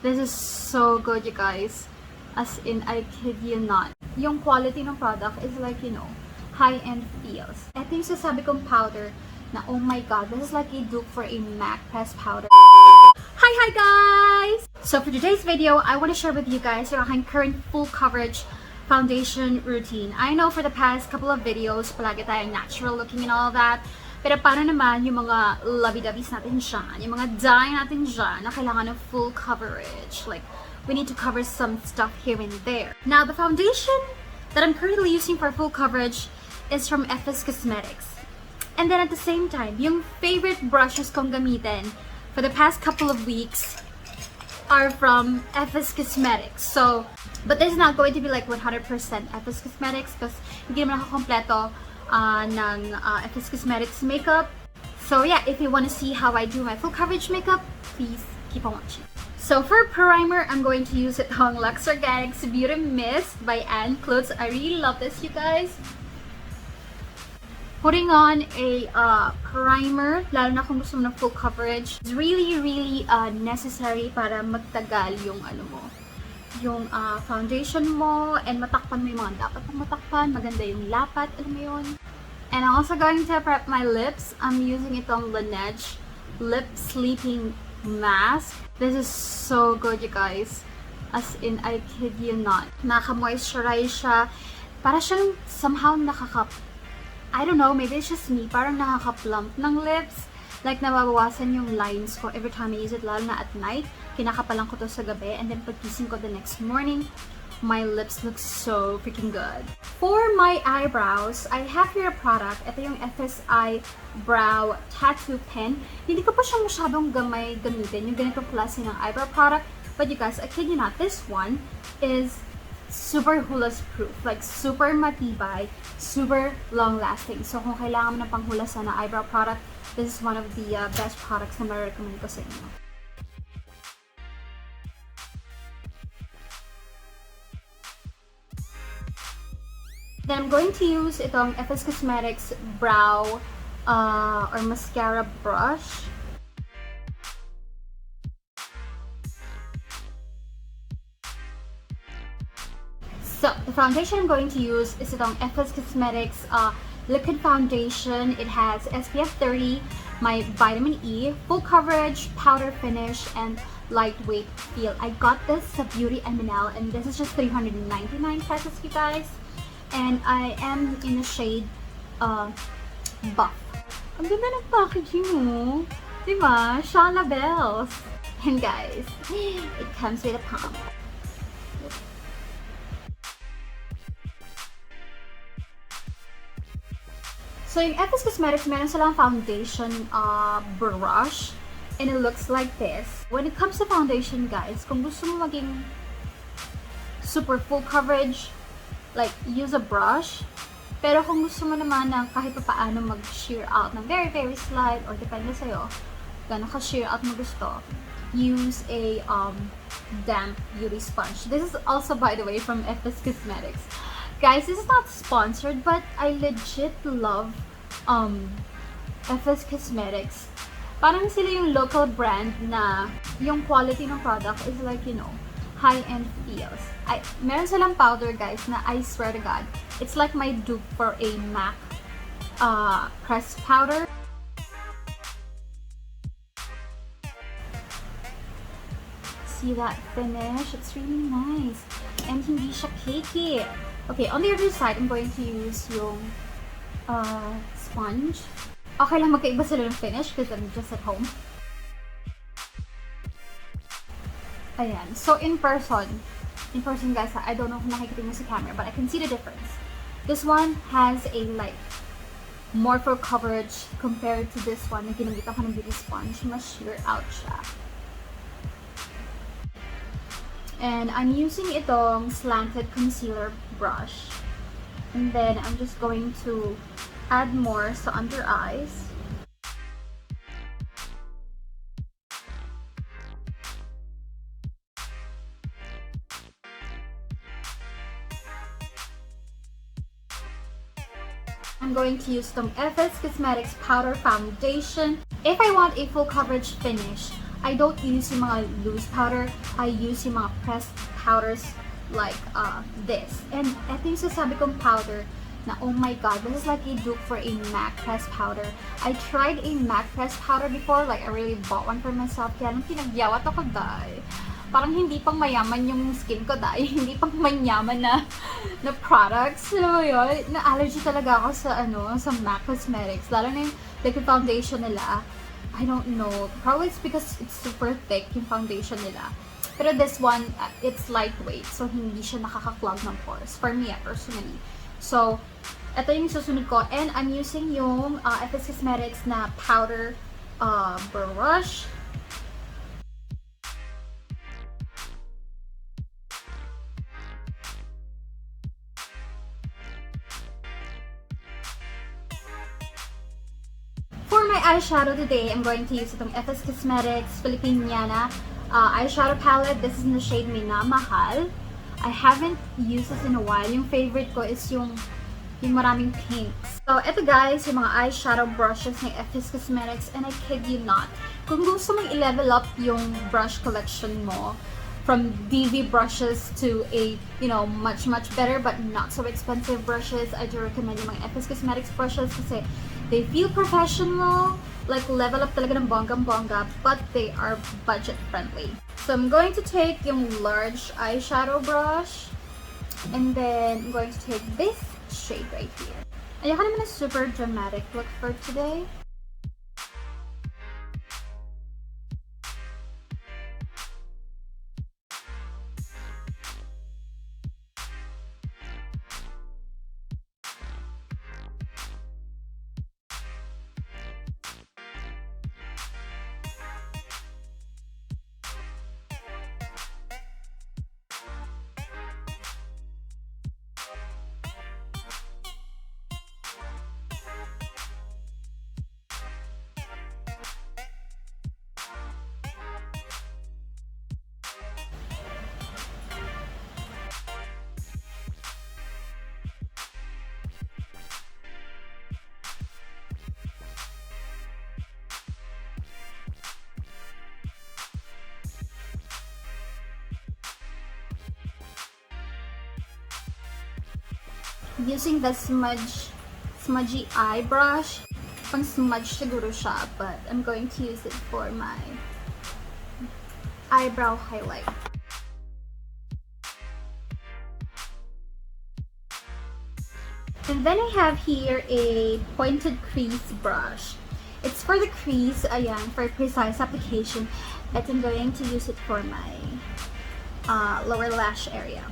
This is so good, you guys. As in, I kid you not. Yung quality ng product is like, you know, high-end feels. Ito yung sasabi kong powder na, oh my god, this is like a dupe for a MAC pressed powder. Hi guys! So for today's video, I want to share with you guys yung aking current full coverage foundation routine. I know for the past couple of videos, palagi tayong natural looking and all that. Pero paano naman yung mga lovey-doveys natin dyan, yung mga dye natin dyan na kailangan ng full coverage. Like, we need to cover some stuff here and there. Now, the foundation that I'm currently using for full coverage is from Hiii Cosmetics. And then at the same time, yung favorite brushes kong gamitin for the past couple of weeks are from Hiii Cosmetics. So, but this is not going to be like 100% Hiii Cosmetics because hindi naman ako kompleto ng Hiii Cosmetics makeup. So yeah, if you want to see how I do my full coverage makeup, please keep on watching. So for primer, I'm going to use itong Lux Organics Beauty Mist by Ann Clothes. I really love this, you guys. Putting on a primer, lalo na kung gusto mo ng full coverage, is really necessary para magtagal yung yung foundation mo, and matakpan mo yung mga dapat mong matakpan, maganda yung lapat, alam mo yun. And I'm also going to prep my lips. I'm using itong Laneige Lip Sleeping Mask. This is so good, you guys. As in, I kid you not. Naka-moisturize siya. Para siyang somehow I don't know, maybe it's just me, parang nakaka-plump ng lips. Like, nababawasan yung lines ko every time I use it, lalo na at night. Kinakapalan ko to sa gabi, and then pagkising ko the next morning, my lips look so freaking good. For my eyebrows, I have here a product. Ito yung FSI Brow Tattoo Pen. Hindi ko pa siya masyadong gamay gamitin, yung ganito klase ng eyebrow product. But you guys, I kid you not, this one is super hulas proof. Like, super matibay, super long lasting. So, kung kailangan mo ng panghulasan na eyebrow product, this is one of the best products na ma-recommend ko sa inyo. Then I'm going to use itong Hiii Cosmetics brow or mascara brush. So, the foundation I'm going to use is itong Hiii Cosmetics liquid foundation. It has SPF 30, my vitamin E, full coverage, powder finish, and lightweight feel. I got this sa Beauty M&L, and this is just 399 pesos, you guys. And I am in the shade buff. Ang ganda ng packaging mo. Diba? Shana Bells. And guys, it comes with a pump. So, yung Hiii Cosmetics, meron silang foundation brush. And it looks like this. When it comes to foundation, guys, kung gusto mo maging super full coverage, like, use a brush. Pero kung gusto mo naman na kahit pa paano mag-sheer out ng very slight, or depende sa'yo, gano'n ka-sheer out mo gusto, use a damp beauty sponge. This is also, by the way, from Hiii Cosmetics. Guys, this is not sponsored, but I legit love Hiii Cosmetics. Parang sila yung local brand na yung quality ng product is like, you know, high-end feels. Meron silang powder, guys, na I swear to God, it's like my dupe for a MAC pressed powder. See that finish? It's really nice. And hindi siya cakey. Okay, on the other side, I'm going to use yung sponge. Okay lang magkaiba sila ng finish because I'm just at home. Ayan. So, in person guys, I don't know kung nakikita nyo sa camera, but I can see the difference. This one has a like more full coverage compared to this one na ginamit ako ng beauty sponge. Mas sheer out siya. And I'm using itong slanted concealer brush. And then I'm just going to add more sa under eyes. I'm going to use some Hiii Cosmetics Powder Foundation. If I want a full coverage finish, I don't use yung mga loose powder. I use yung mga pressed powders like this. And ito yung sasabi kong powder na, oh my god, this is like a dupe for a MAC pressed powder. I tried a MAC pressed powder before, like I really bought one for myself. Kaya nung pinagyawat ako, dahil parang hindi pang mayaman yung skin ko, dahil hindi pang mayaman na products. So yun, na-allergy talaga ako sa MAC Cosmetics. Lalo na yung like yung foundation nila. I don't know. Probably it's because it's super thick yung foundation nila. Pero this one, it's lightweight. So, hindi siya nakaka-clog ng pores. For me, personally. So, ito yung susunod ko. And I'm using yung FS Cosmetics na powder brush. For my eyeshadow today, I'm going to use itong FS Cosmetics Filipiniana eyeshadow palette. This is in the shade Minamahal. I haven't used this in a while. Yung favorite ko is yung maraming pinks. So, eto guys, yung mga eyeshadow brushes ng FS Cosmetics, and I kid you not, kung gusto mong i-level up yung brush collection mo from DV brushes to a, much better but not so expensive brushes, I do recommend yung mga FS Cosmetics brushes kasi they feel professional, like level up talaga ng bonggang-bongga, but they are budget friendly. So I'm going to take yung large eyeshadow brush, and then I'm going to take this shade right here. Ayoko naman a super dramatic look for today. Using the smudgy eye brush. Pang smudge siguro siya, but I'm going to use it for my eyebrow highlight. And then I have here a pointed crease brush. It's for the crease, ayan, for precise application. But I'm going to use it for my lower lash area.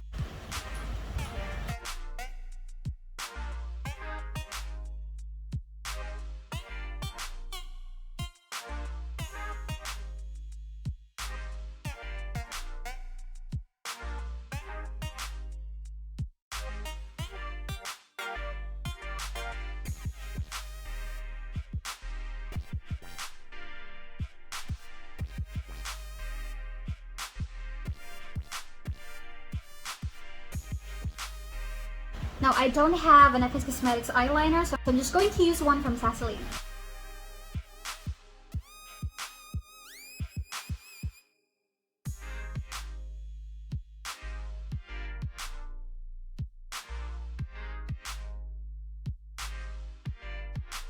Now, I don't have an FS Cosmetics eyeliner, so I'm just going to use one from Sassy.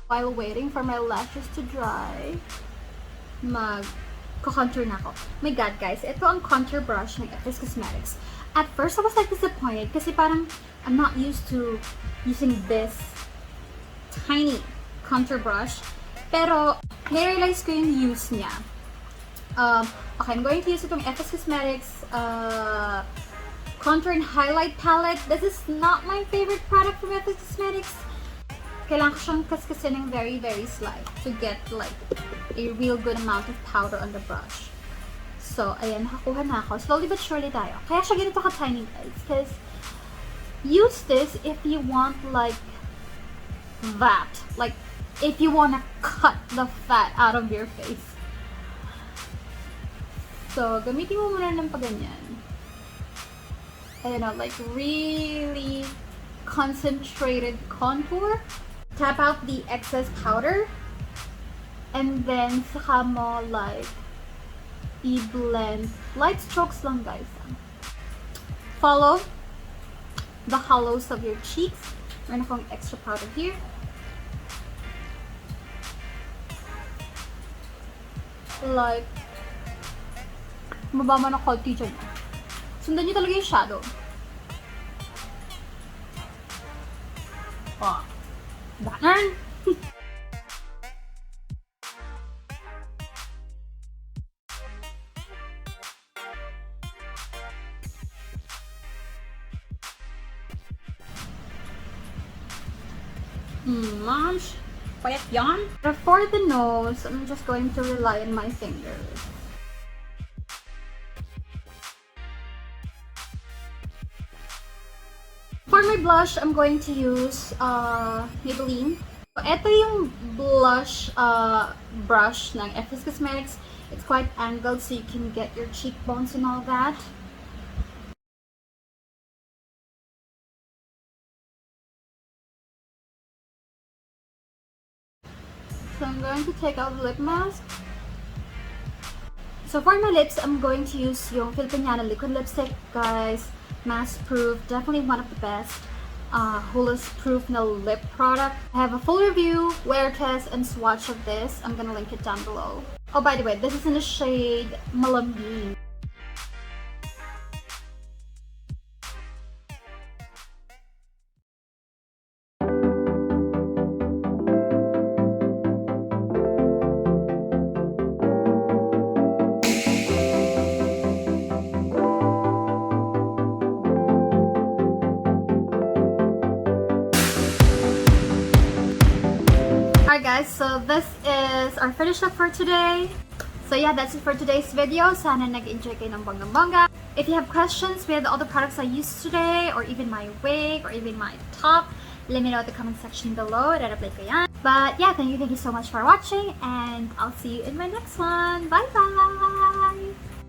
While waiting for my lashes to dry, mag-contour na ako. My god guys, ito ang contour brush ng FS Cosmetics. At first, I was like disappointed kasi parang I'm not used to using this tiny contour brush. Pero, na-realize ko yung use niya. Okay, I'm going to use itong FS Cosmetics Contour and Highlight Palette. This is not my favorite product from FS Cosmetics. Kailangan ko siyang kaskasin ng very, very slight to get like a real good amount of powder on the brush. So, ayan, nakakuha na ako. Slowly but surely tayo. Kaya siya ganito ka-tiny guys. Because, use this if you want like that. Like, if you want to cut the fat out of your face. So, gamitin mo muna ng paganyan. And like really concentrated contour. Tap out the excess powder. And then, saka mo like i-blend. Light strokes lang, guys. Follow the hollows of your cheeks. Meron akong extra powder here. Like, mababa ng konti dyan. Sundan nyo talaga yung shadow. Oh. Ganun. Mas payat yan. But for the nose, I'm just going to rely on my fingers. For my blush, I'm going to use Maybelline. Ito yung blush brush ng FS Cosmetics. It's quite angled so you can get your cheekbones and all that. So I'm going to take out the lip mask. So for my lips, I'm going to use yung Filipiniana liquid lipstick, guys. Mask proof, definitely one of the best Hula's proof na lip product. I have a full review, wear test, and swatch of this. I'm gonna link it down below. Oh, by the way, this is in the shade Malambing. Alright guys, so this is our finished look for today. So yeah, that's it for today's video. Sana nag-enjoy kayo ng bonggang-bongga. If you have questions with all the products I used today, or even my wig, or even my top, let me know in the comment section below. Re-reply ko yan. But yeah, thank you so much for watching, and I'll see you in my next one. Bye bye!